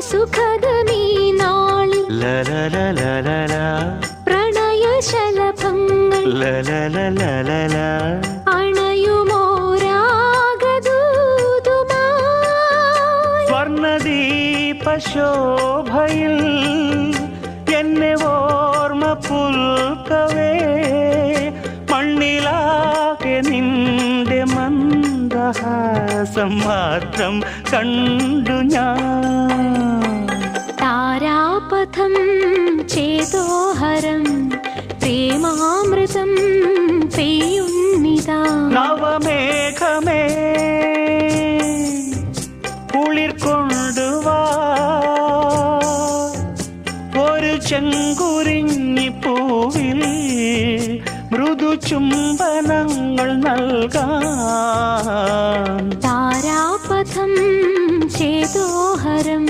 സുഖദമീ നാളിൽ പ്രണയശലഭങ്ങൾ അണയുമോരാഗദൂതുമായി സ്വർണദീപശോഭയിൽ എന്നെ ഓർമ്മ പുൽക്കവേ മണ്ണിലാകെ നിന്റെ മന്ദഹാസം മാത്രം കണ്ടു ഞാൻ. താരാപഥം ചേതോഹരം പ്രേമാമൃതം പെയ്യുന്നിതാ. നവമേഘമേ കുളിർ കൊണ്ടുവാ ഒരു ചെങ്കുരിഞ്ഞി പൂവിൽ മൃദു ചുംബനങ്ങൾ നൽകാൻ. താരാപഥം ചേതോഹരം